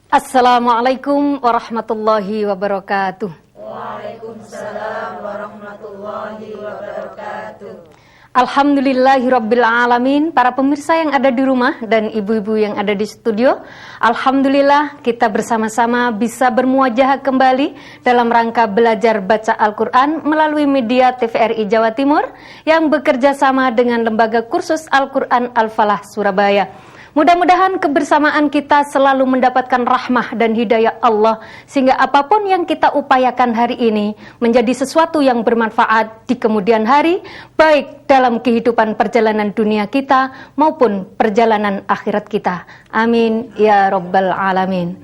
Assalamualaikum warahmatullahi wabarakatuh. Waalaikumsalam warahmatullahi wabarakatuh. Alhamdulillahirabbil alamin. Para pemirsa yang ada di rumah dan ibu-ibu yang ada di studio, alhamdulillah kita bersama-sama bisa bermuajahah kembali dalam rangka belajar baca Al-Qur'an melalui media TVRI Jawa Timur yang bekerja sama dengan Lembaga Kursus Al-Qur'an Al-Falah Surabaya. Mudah-mudahan kebersamaan kita selalu mendapatkan rahmah dan hidayah Allah, sehingga apapun yang kita upayakan hari ini menjadi sesuatu yang bermanfaat di kemudian hari, baik dalam kehidupan perjalanan dunia kita maupun perjalanan akhirat kita. Amin ya rabbal alamin.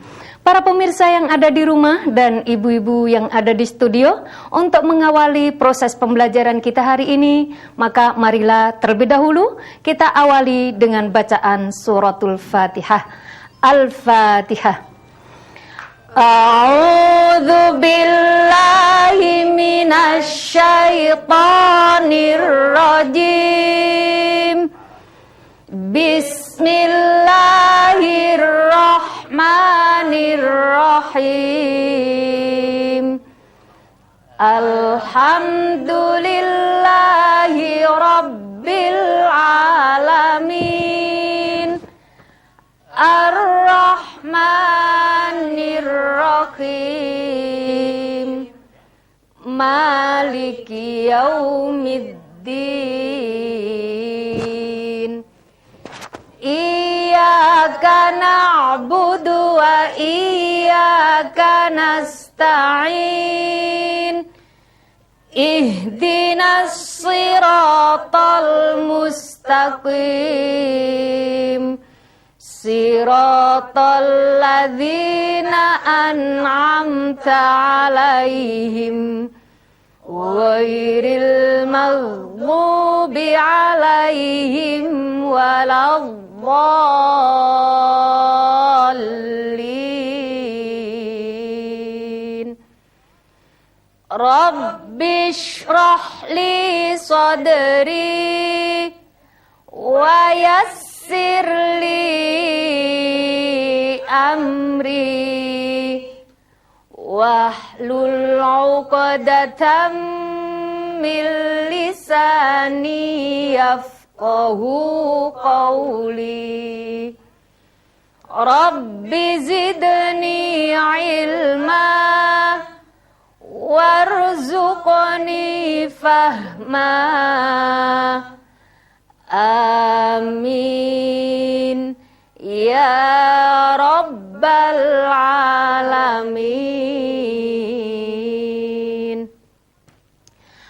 Para pemirsa yang ada di rumah dan ibu-ibu yang ada di studio, untuk mengawali proses pembelajaran kita hari ini, maka marilah terlebih dahulu kita awali dengan bacaan suratul Fatihah. Al-Fatihah. A'udzu billahi minasy syaithanir rajim. Bismillahirrahmanirrahim. Alhamdulillahi rabbil alamin. Ar-Rahmanir-Rahim. Maliki yaumiddin. Iyyaka na'budu wa iyyaka nasta'in. Ihdinas siratal mustaqim. Siratal ladzina an'amta 'alaihim ghairil maghdubi 'alaihim waladdallin. Rabbi shrah li sadri wa yassir li amri wahlul 'uqdatam min lisani yafqahu qawli. Rabbi zidni ilma warzuqni fahma. Amin ya rabbal alamin.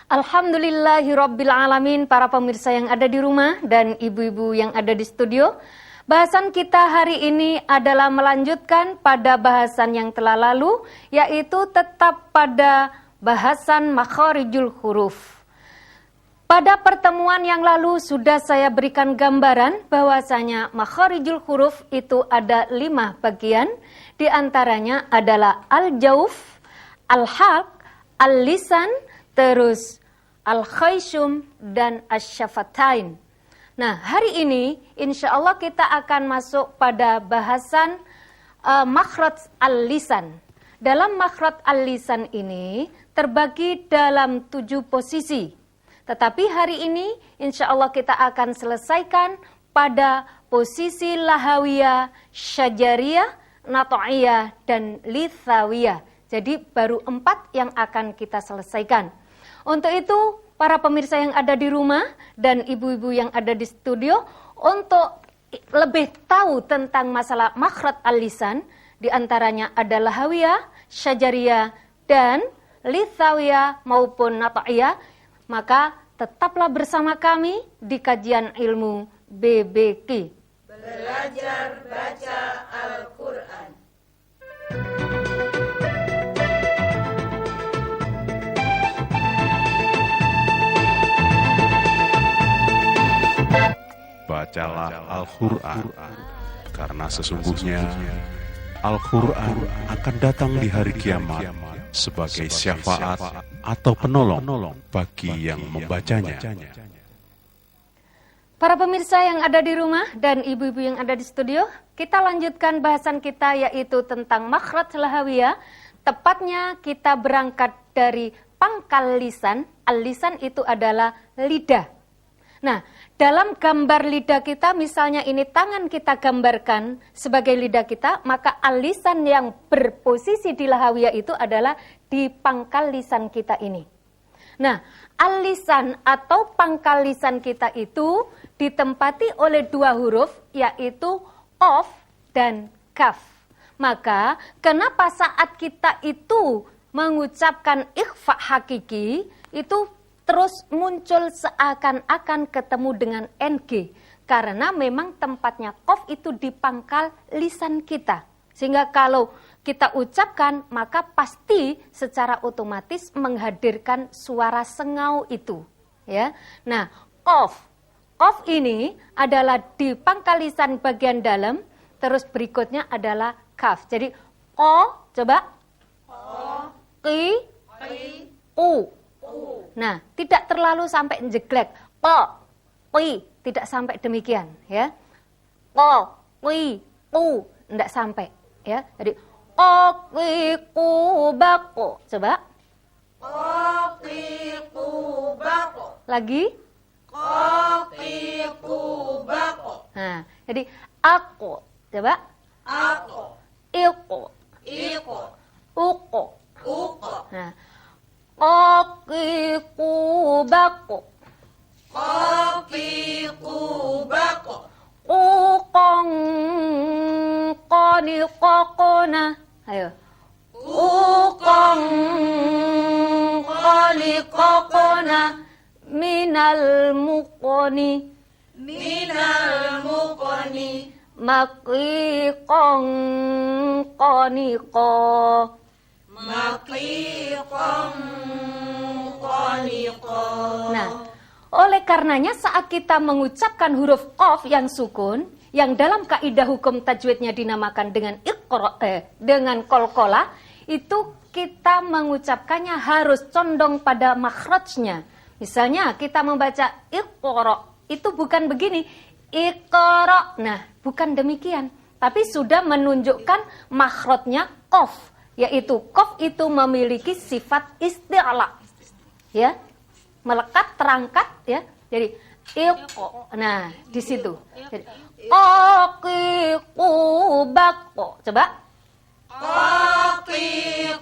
Alhamdulillahirabbil alamin. Para pemirsa yang ada di rumah dan ibu-ibu yang ada di studio, bahasan kita hari ini adalah melanjutkan pada bahasan yang telah lalu, yaitu tetap pada bahasan makharijul huruf. Pada pertemuan yang lalu sudah saya berikan gambaran bahwasanya makharijul huruf itu ada 5 bagian. Di antaranya adalah al-jauf, al-halq, al-lisan, terus al-khayshum dan asy-syafatain. Nah, hari ini insya Allah kita akan masuk pada bahasan makhraj al-lisan. Dalam makhraj al-lisan ini terbagi dalam 7 posisi. Tetapi hari ini insya Allah kita akan selesaikan pada posisi lahawiyah, syajariyah, nata'iyah, dan lithawiyah. Jadi baru 4 yang akan kita selesaikan. Untuk itu para pemirsa yang ada di rumah dan ibu-ibu yang ada di studio, untuk lebih tahu tentang masalah makhraj al-lisan, di antaranya ada lahawiyah, syajariyah, dan lithawiyah maupun nata'iyah, maka tetaplah bersama kami di kajian ilmu BBQ. Belajar baca Al-Quran. Bacalah Al-Quran, karena sesungguhnya Al-Quran akan datang di hari kiamat sebagai syafaat atau penolong bagi yang membacanya. Para pemirsa yang ada di rumah dan ibu-ibu yang ada di studio, kita lanjutkan bahasan kita yaitu tentang makhraj lahawiyah. Tepatnya kita berangkat dari pangkal lisan. Al-lisan itu adalah lidah. Nah, dalam gambar lidah kita, misalnya ini tangan kita gambarkan sebagai lidah kita, maka al-lisan yang berposisi di lahawiyah itu adalah di pangkal lisan kita ini. Nah, al-lisan atau pangkal lisan kita itu ditempati oleh dua huruf, yaitu qaf dan kaf. Maka, kenapa saat kita itu mengucapkan ikhfa hakiki, itu terus muncul seakan-akan ketemu dengan NG. Karena memang tempatnya qaf itu di pangkal lisan kita. Sehingga kalau kita ucapkan, maka pasti secara otomatis menghadirkan suara sengau itu. Ya. Nah, qaf. Qaf ini adalah di pangkal lisan bagian dalam, terus berikutnya adalah kaf. Jadi, ko, coba. Ki, u. Nah, tidak terlalu sampai jeglek. Ko, ki, tidak sampai demikian. Ya. Ko, ki, u, tidak sampai. Ya, jadi koki kubako. Coba. Koki kubako. Lagi. Koki kubako. Nah, jadi aku. Coba. Ako. Iko. Iko. Uko. Uko. Nah, koki kubako. Koki kubako. Ukong koni kokona. Ayo. Ukong koni kokona minal mukoni Minal mukoni. maki kong koni ko. Makikong koniko. Nah, oleh karenanya saat kita mengucapkan huruf qaf yang sukun, yang dalam kaidah hukum tajwidnya dinamakan dengan dengan qalqalah, itu kita mengucapkannya harus condong pada makhrajnya. Misalnya kita membaca iqra, itu bukan begini, iqra. Nah, bukan demikian, tapi sudah menunjukkan makhrajnya qaf, yaitu qaf itu memiliki sifat isti'la. Ya. Melekat, terangkat, ya. Jadi iqo. Nah, di situ. Jadi qaqi qubaqo. Coba. Qaqi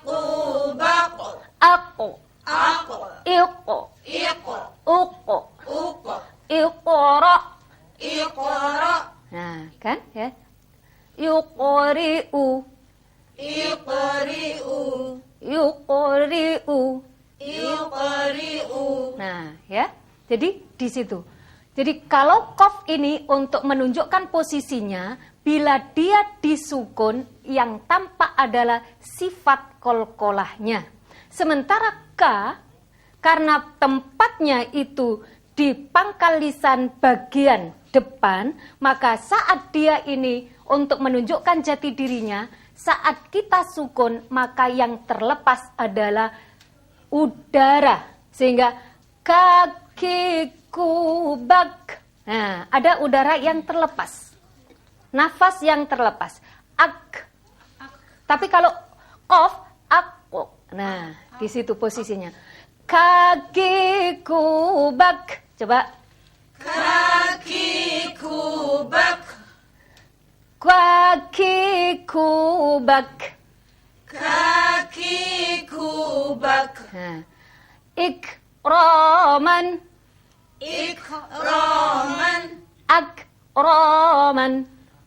qubaqo. Aku. Ako. Iqo. Iko. Uqo. Uko. Iqra. Iqra. Nah, kan, ya. Yuqri'u. Iqri'u. Yuqri'u. Iqri'u. Nah, ya. Jadi di situ. Jadi kalau qaf ini untuk menunjukkan posisinya, bila dia disukun, yang tampak adalah sifat qalqalahnya. Sementara ka, karena tempatnya itu di pangkal lisan bagian depan, maka saat dia ini untuk menunjukkan jati dirinya, saat kita sukun, maka yang terlepas adalah udara, sehingga kaki kubak. Nah, ada udara yang terlepas, nafas yang terlepas. Ak. Tapi kalau qaf, aku. Nah, di situ posisinya. Kaki kubak. Coba. Kaki kubak. Kaki kubak. Kaki kubak. Nah, ikraman. Ikraman. Akraman.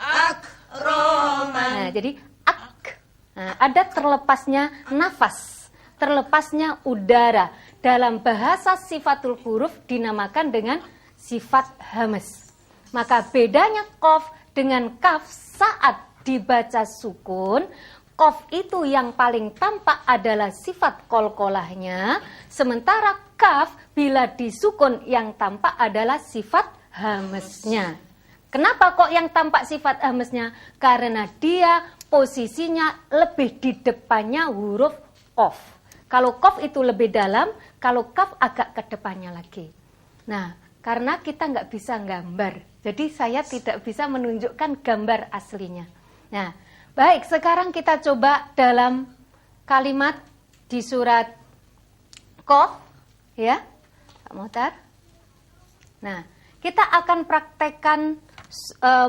Akraman. Nah, jadi ak. Nah, ada terlepasnya nafas, terlepasnya udara. Dalam bahasa sifatul huruf dinamakan dengan sifat hamas. Maka bedanya qaf dengan kaf saat dibaca sukun, qaf itu yang paling tampak adalah sifat qalqalahnya, sementara kaf bila disukun yang tampak adalah sifat hamesnya. Kenapa kok yang tampak sifat hamesnya? Karena dia posisinya lebih di depannya huruf qaf. Kalau qaf itu lebih dalam, kalau kaf agak ke depannya lagi. Nah, karena kita nggak bisa gambar. Jadi saya tidak bisa menunjukkan gambar aslinya. Nah, baik, sekarang kita coba dalam kalimat di surat Qaf, ya, Pak Mohtar. Nah, kita akan praktekkan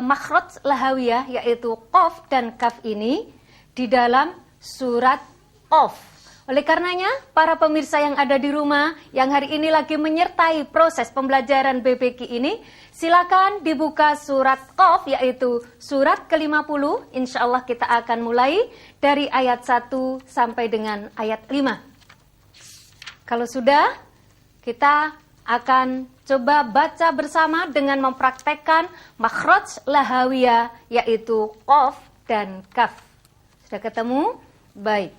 makhraj lahawiyah, yaitu Qaf dan Kaf ini di dalam surat Qaf. Oleh karenanya, para pemirsa yang ada di rumah, yang hari ini lagi menyertai proses pembelajaran BPQ ini, silakan dibuka surat Qaf, yaitu surat ke-50. Insya Allah kita akan mulai dari ayat 1 sampai dengan ayat 5. Kalau sudah, kita akan coba baca bersama dengan mempraktekkan makhraj lahawiyah, yaitu Qaf dan Kaf. Sudah ketemu? Baik.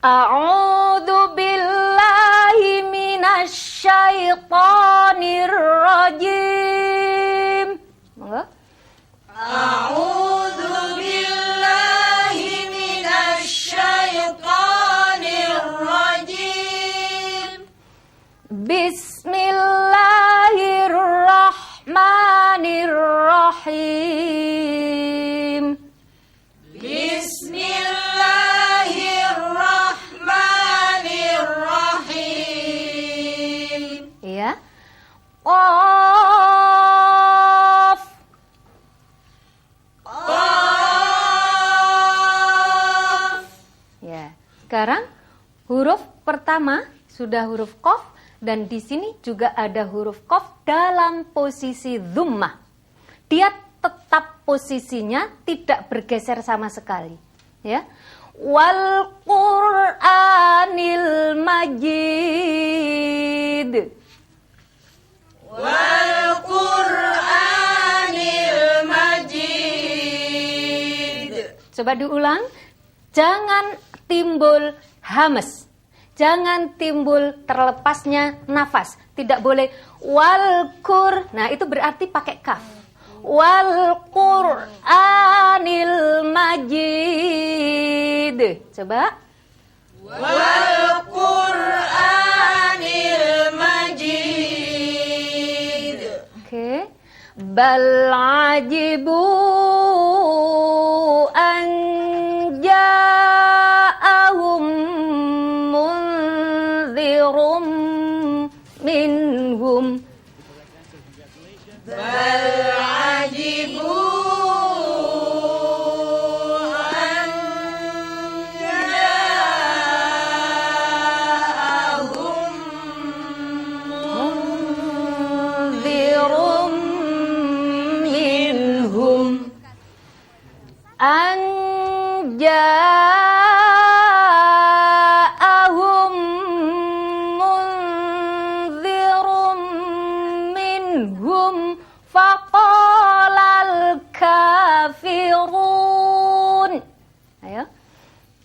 A'udzu billahi minasy syaithanir rajim. Monggo. A'udzu billahi minasy syaithanir rajim. Bismillahirrahmanirrahim. Bismillahirrahmanirrahim. Ya. Qaf. Qaf. Ya. Sekarang huruf pertama sudah huruf Qaf dan di sini juga ada huruf Qaf dalam posisi dhammah. Dia tetap posisinya tidak bergeser sama sekali. Ya. Wal Qur'anil Majid. Wal Qur'anil Majid. Coba diulang. Jangan timbul hamas. Jangan timbul terlepasnya nafas. Tidak boleh wal qur. Nah, itu berarti pakai kaf. Wal Qur'anil Majid. Coba. Wal Qur'anil Majid. Oke. Bal ajibu an ja'ahum munzirum minhum. Bal ajibu an ja'ahum Munzirum minhum. An ja'ahum munzirum minhum faqalal kafirun. Ayo.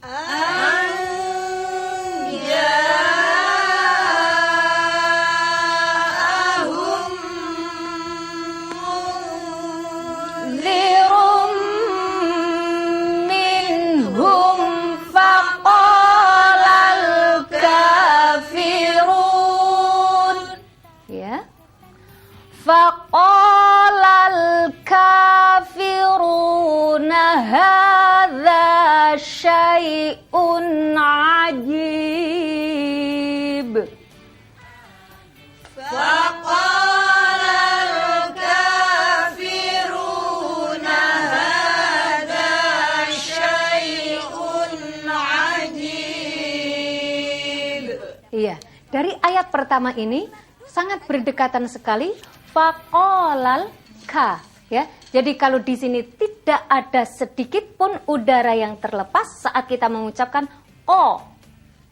an ja'ahum Munzirum minhum faqalal kafirun. Ya. Faqalal kafiruna hadza syai'un ajib. faqalal kafiruna hadza syai'un ajib. Iya, dari ayat pertama ini sangat berdekatan sekali faqalal ka, ya. Jadi kalau di sini tidak ada sedikit pun udara yang terlepas saat kita mengucapkan o,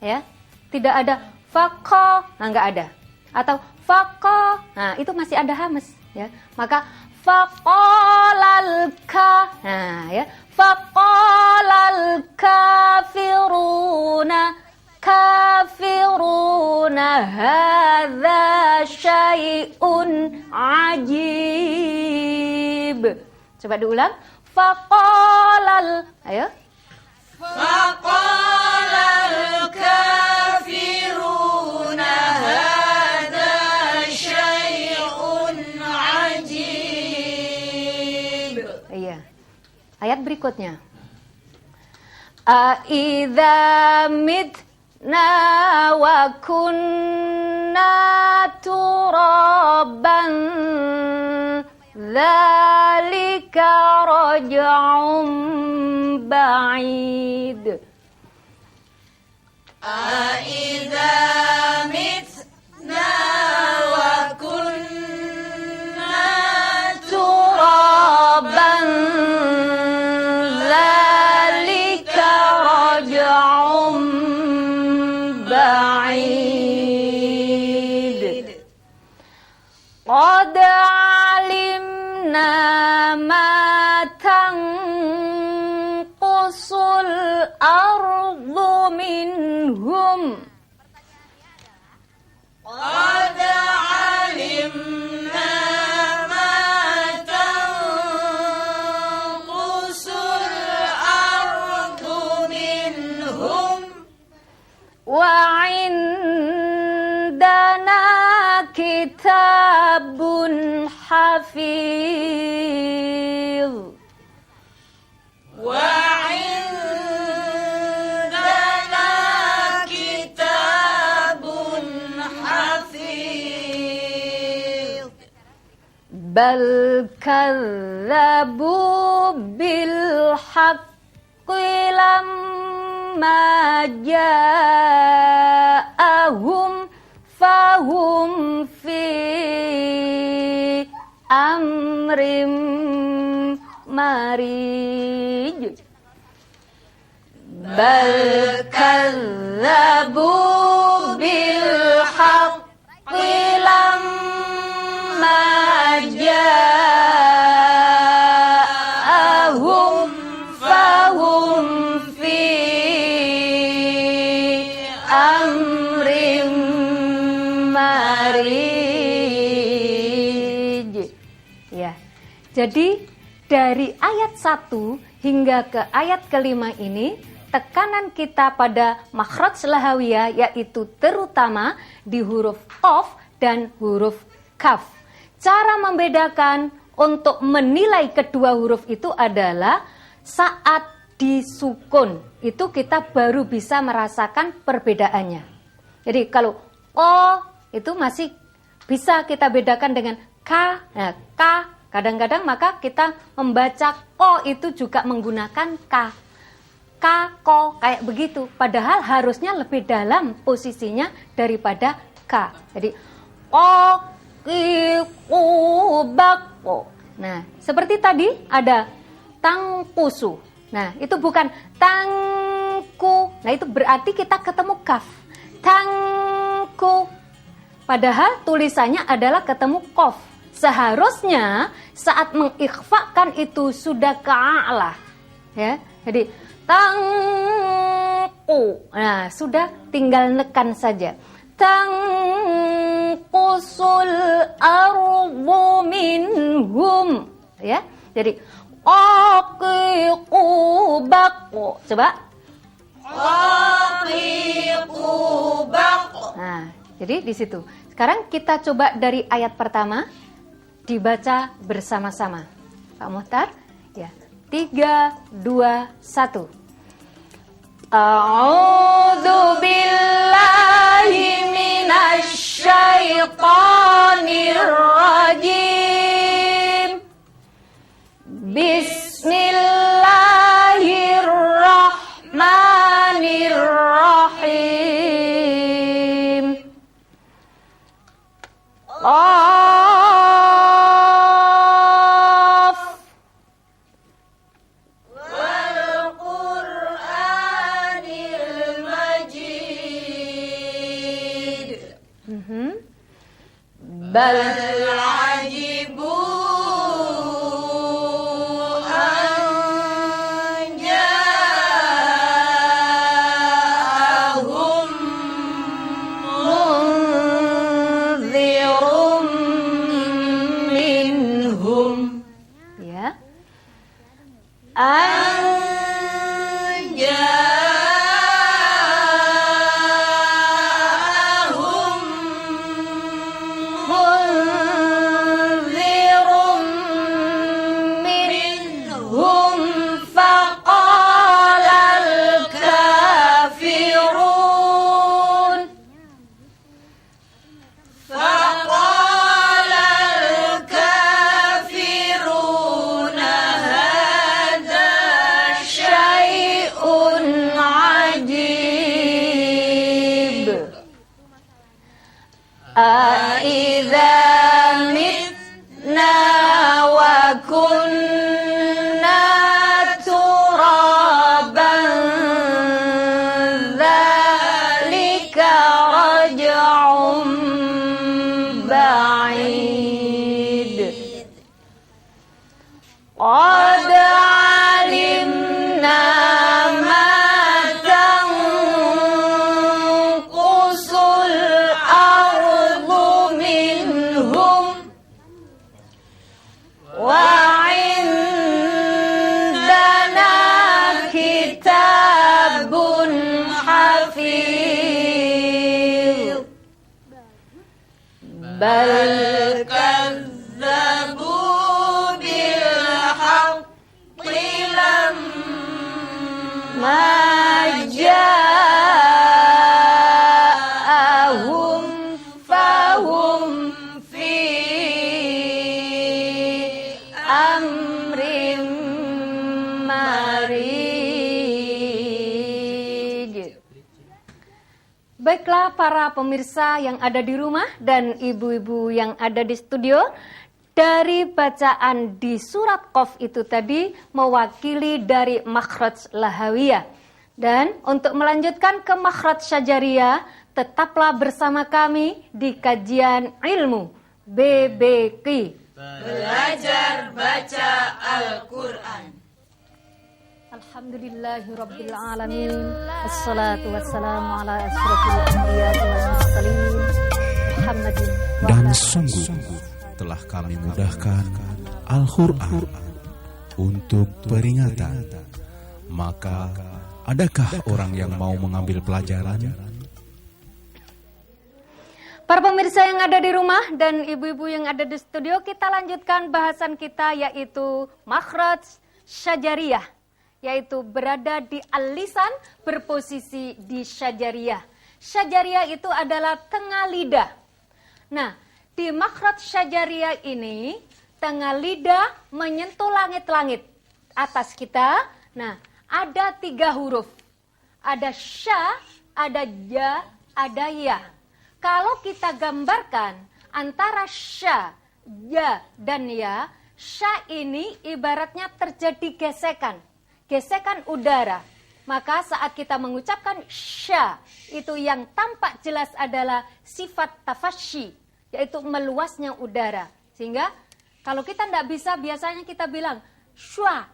ya. Tidak ada faqa, nah enggak ada. Atau faqa, nah itu masih ada hamas, ya. Maka faqalal ka, nah ya. Faqalal kafiruna kafiruna hadza syai'un ajib. Coba diulang. Faqalal, ayo. Faqalal kafiruna hadza syai'un Iya. Ayat berikutnya. Aidza mitna wa kunna turaban dzalika raj'un ba'id. Aidza mitna wa kunna turaban dzalika raj'un ba'id. Qad alimna ma tanqusul ardu minhum. Qad alimna ma tanqusul ardu minhum Wa indana kitabun hafiz. wa indana kitabun hafiz. Bal kadzabu bil haqqi lamma ja'ahum fahum fi amrim marij. Bal kadzabu bil haqqi lamma ja'ahum fahum fi amrim marij. Ya. Jadi dari ayat 1 hingga ke ayat kelima ini tekanan kita pada makhraj lahawiyah yaitu terutama di huruf qaf dan huruf kaf. Cara membedakan untuk menilai kedua huruf itu adalah saat disukun. Itu kita baru bisa merasakan perbedaannya. Jadi kalau o itu masih bisa kita bedakan dengan k. Nah, k kadang-kadang maka kita membaca ko itu juga menggunakan k. K, ko, kayak begitu. Padahal harusnya lebih dalam posisinya daripada k. Jadi ko, ki, ku, bak, ko. Nah, seperti tadi ada tangkusu. Nah, itu bukan tangku. Nah, itu berarti kita ketemu kaf. Tangku. Padahal tulisannya adalah ketemu kof. Seharusnya saat mengikhfakan itu sudah ke a'la. Ya. Jadi tangku. Nah, sudah tinggal nekan saja. Tangkusul ardu minhum. Ya. Jadi aqiqubaqu. Coba. Aqiqubaqu. Nah, jadi di situ. Sekarang kita coba dari ayat pertama dibaca bersama-sama. Pak Muhtar? Ya. 3 2 1. A'udzu billahi minasy syaithanir rajim. Bismillahirrahmanirrahim. Qaf. Wal Qur'anil Majid. Bal Ajibu an ja'ahum munzirum minhum. Ya. an ja'ahum Munzirum minhum. bal كذبوا بالحق لما ja'ahum fahum في amrim marij. Baiklah para pemirsa yang ada di rumah dan ibu-ibu yang ada di studio, dari bacaan di surat Qaf itu tadi mewakili dari makhraj lahawiyah. Dan untuk melanjutkan ke makhraj syajariyah, tetaplah bersama kami di kajian ilmu BBQ. belajar baca Al-Quran. Alhamdulillahirabbil alamin. Wassalatu wassalamu ala asyrofil anbiya'i wal mursalin Muhammadin wa Dan ala sungguh telah kami mudahkan Al-Quran untuk peringatan. Maka adakah orang yang mau mengambil pelajaran? Para pemirsa yang ada di rumah dan ibu-ibu yang ada di studio, kita lanjutkan bahasan kita yaitu makhraj syajariyah, yaitu berada di al-lisan, berposisi di syajariyah. Syajariyah itu adalah tengah lidah. Nah, di makhraj syajariyah ini, tengah lidah menyentuh langit-langit atas kita. Nah, ada 3 huruf. Ada sya, ada ja, ada ya. Kalau kita gambarkan antara sya, ya, dan ya, sya ini ibaratnya terjadi gesekan udara. Maka saat kita mengucapkan sya, itu yang tampak jelas adalah sifat tafasyi, yaitu meluasnya udara. Sehingga kalau kita tidak bisa, biasanya kita bilang syua,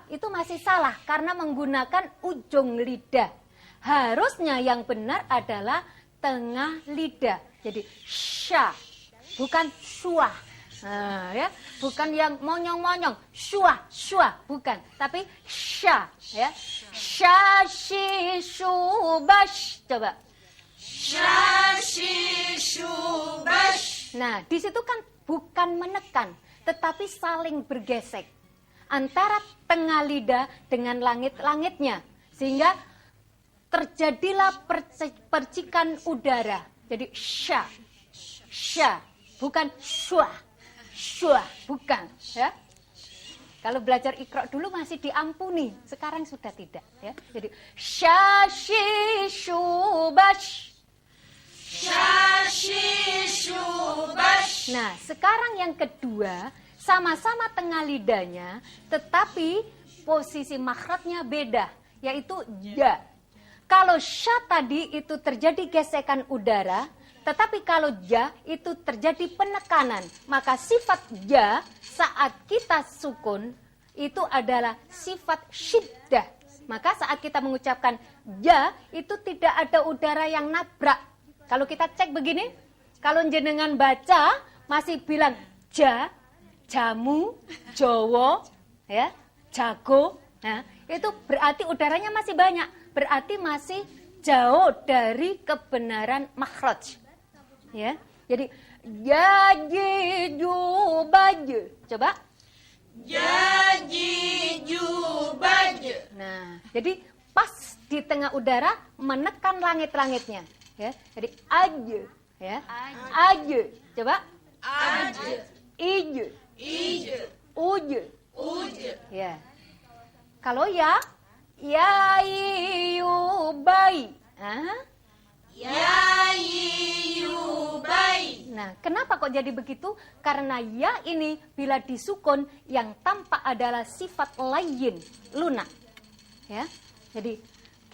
itu masih salah karena menggunakan ujung lidah. Harusnya yang benar adalah tengah lidah. Jadi sya, bukan syua. Nah, ya, bukan yang monyong-monyong, syua, bukan, tapi sya, ya. Sya shi shu bash. Coba. Sya shi shu bash. Nah, di situ kan bukan menekan, tetapi saling bergesek antara tengah lidah dengan langit-langitnya, sehingga terjadilah percikan udara. Jadi sya, bukan syua, bukan. Ya. Kalau belajar Iqra dulu masih diampuni, sekarang sudah tidak. Ya. Jadi sya shi shu bash. Sya shi shu bash. Nah, sekarang yang kedua, sama-sama tengah lidahnya, tetapi posisi makhrajnya beda, yaitu ja. Kalau sya tadi itu terjadi gesekan udara, tetapi kalau ja itu terjadi penekanan. Maka sifat ja saat kita sukun itu adalah sifat syiddah. Maka saat kita mengucapkan ja itu tidak ada udara yang nabrak. Kalau kita cek begini, kalau jenengan baca masih bilang ja, jamu, jowo, ya, jago, nah, itu berarti udaranya masih banyak. Berarti masih jauh dari kebenaran makhraj. Ya. Jadi jaji jubaj. Coba. Jaji jubaj. Nah, jadi pas di tengah udara menekan langit-langitnya, ya. Jadi aj, ya. Aj. Coba. Aj. Ij. Ij. Uj. Uj. Ya. Kalau ya yubai. Ya yubai. Nah, kenapa kok jadi begitu? Karena ya ini bila disukun yang tampak adalah sifat layyin, lunak. Ya. Jadi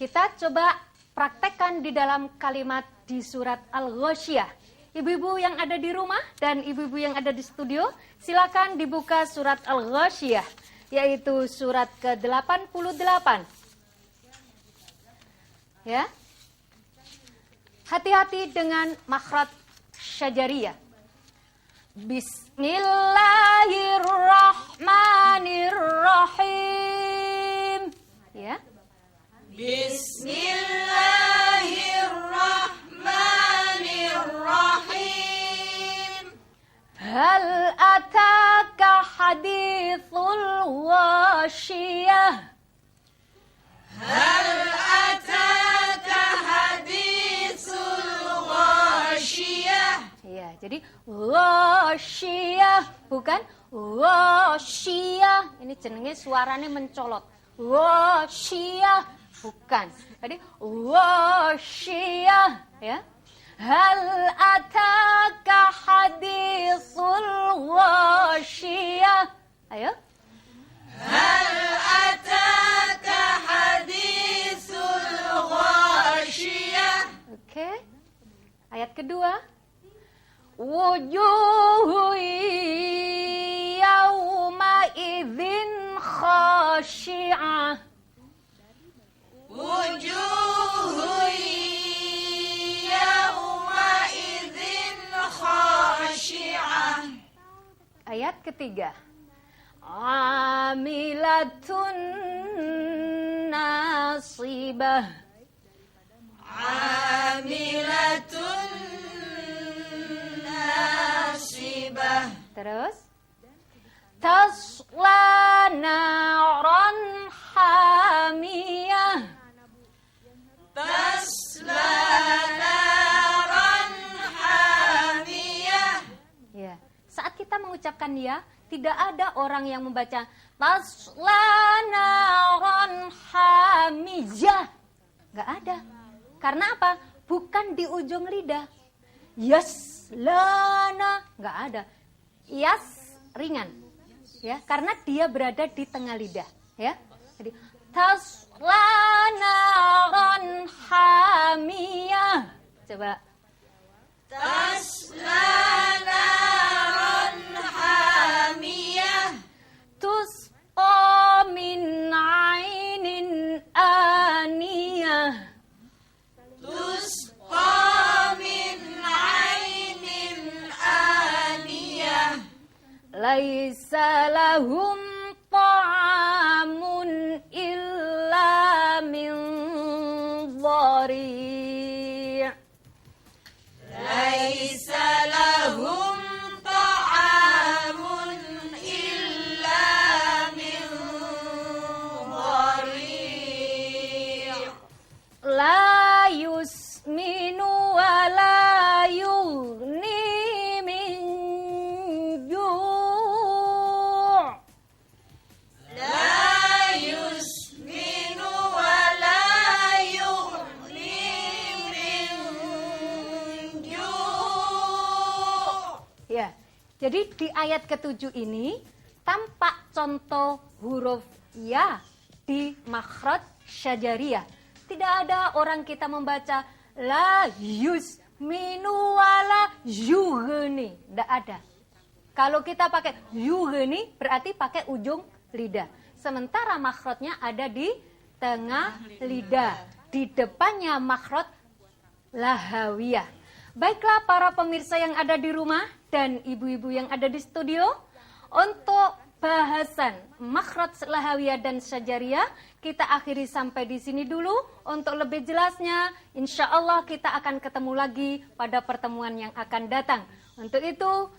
kita coba praktekkan di dalam kalimat di surat Al-Ghasyiyah. Ibu-ibu yang ada di rumah dan ibu-ibu yang ada di studio, silakan dibuka surat Al-Ghasyiyah, yaitu surat ke-88. Ya. Hati-hati dengan makhraj syajariyah. Bismillahirrahmanirrahim. Ya. Bismillahirrahmanirrahim. ghasyiyah. Hal ataka haditsul ghasyiyah. Ya, jadi ghasyiyah bukan ghasyiyah. Ini jenenge suaranya mencolot. Ghasyiyah bukan. Jadi ghasyiyah ya. Hal ataka haditsul ghasyiyah. Ayo. Hal ataka haditsul ghasyiyah. Oke. Ayat kedua. Wujuhu yawma idzin khashi'ah. Wujuhu yawma idzin khashi'ah. Ayat ketiga. Amilatun nasibah. Amilatun nasibah. Terus. Tasla naran hamiyah. Tasla naran hamiyah. Ya, saat kita mengucapkan ya, tidak ada orang yang membaca tasla naran hamiyah. Enggak ada. Karena apa? Bukan di ujung lidah. Yaslana, enggak ada. Yas ringan. Ya, karena dia berada di tengah lidah, ya. Jadi tasla naran hamiyah. Coba. Tasla naran hamiyah. Tusqa min ainin aniyah. Tusqa min ainin aniyah. Laisa lahum ta'amun illa min dhari'. Laisa lahum ta'amun illa min dhari'. La yusminu wa la yughni min ju'. La yusminu wa la yughni min ju'. Ya, jadi di ayat ke-7 ini tampak contoh huruf ya di makhraj syajariyah. Tidak ada orang kita membaca la yusminu wala yughni. Tidak ada. Kalau kita pakai yughni berarti pakai ujung lidah. Sementara makhrajnya ada di tengah lidah. Di depannya makhraj lahawiyah. Baiklah para pemirsa yang ada di rumah dan ibu-ibu yang ada di studio, untuk bahasan makhraj lahawiyah dan syajariyah kita akhiri sampai di sini dulu. Untuk lebih jelasnya, insya Allah kita akan ketemu lagi pada pertemuan yang akan datang. Untuk itu,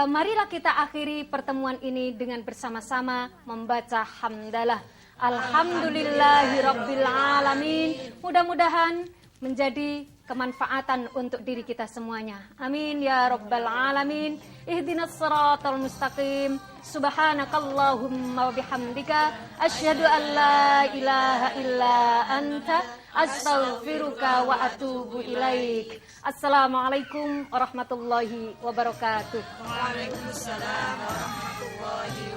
marilah kita akhiri pertemuan ini dengan bersama-sama membaca hamdalah. Alhamdulillahirabbil alamin. Mudah-mudahan menjadi kemanfaatan untuk diri kita semuanya. Amin ya rabbal alamin. Ihdinas siratal mustaqim. Subhanakallahumma wa bihamdika asyhadu an la ilaha illa anta astaghfiruka wa atubu ilaik. Assalamualaikum warahmatullahi wabarakatuh. Waalaikumsalam warahmatullahi wabarakatuh.